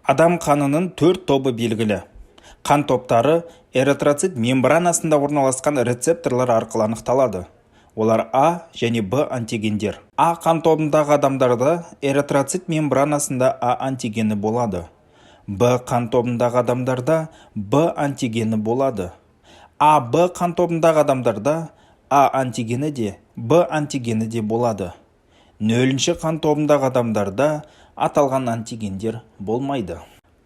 Адам қанының 4 тобы белгілі. Қан топтары эритроцит мембранасында орналасқан рецепторлар арқылы анықталады. Олар А және Б антигендер. А қан тобындағы адамдарда эритроцит мембранасында А антигені болады. Б қан тобындағы адамдарда Б антигені болады. А Б қан тобындағы адамдарда А антигені де Б антигені де болады. Нөлінші қан тобындағы адамдарда аталған антигендер болмайды.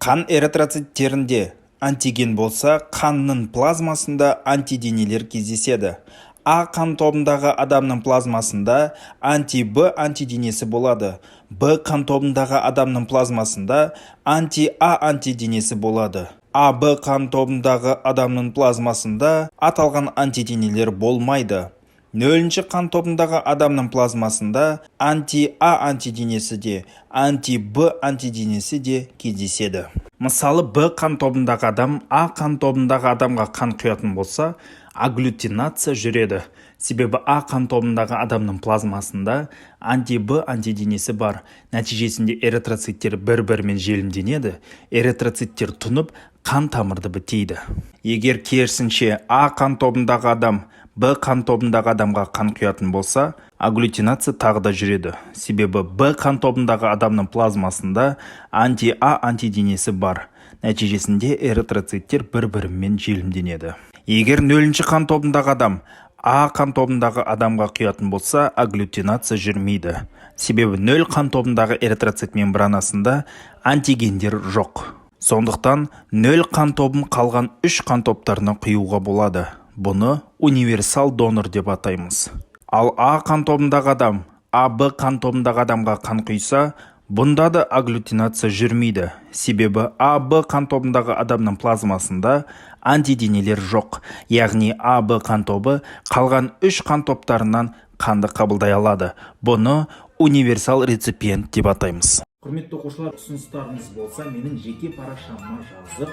Қан эритроциттерінде антиген болса, қанның плазмасында антиденелер кездеседі. А қан тобындағы адамның плазмасында анти-Б антиденесі болады. Б қан тобындағы адамның плазмасында анти-А антиденесі болады. А Б қан тобындағы адамның плазмасында аталған антиденелер болмайды. Нөлінші қан тобындағы адамның плазмасында анти-А антиденесі де, анти-Б антиденесі де кездеседі. Мысалы, Б қан тобындағы адам А қан тобындағы адамға қан құятын болса, агглютинация жүреді. Себебі А қан тобындағы адамның плазмасында анти-Б антиденесі бар. Нәтижесінде эритроциттер бір-бірімен желімденеді, эритроциттер тұнып, қан тамырды бітейді. Егер керісінше А қан тобындағы адам Б қан тобындағы адамға қан құятын болса, агглютинация тағы да жүреді. Себебі Б қан тобындағы адамның плазмасында анти-А антиденесі бар. Нәтижесінде эритроциттер бір-бірімен желімденеді. Егер нөлінші қан тобындағы адам А қан тобындағы адамға құятын болса, агглютинация жүрмейді. Себебі нөл қан тобындағы эритроцит мембранасында антигендер жоқ. Сондықтан нөл қан тобын қалған 3 қан топтарына құюға болады. Бұны универсал донор деп атаймыз. Ал А қан тобындағы адам А Б қан тобындағы адамға қан құйса, бұнда да агглютинация жүрмейді. Себебі А Б қан тобындағы адамның плазмасында антиденелер жоқ. Яғни А Б қан тобы қалған 3 қан топтарынан қанды қабылдай алады. Бұны универсал реципиент деп атаймыз. Құрметті оқушылар, ұсыныстарыңыз болса, менің жеке парақшама жазып,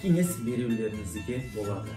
кеңес берулеріңізге болады.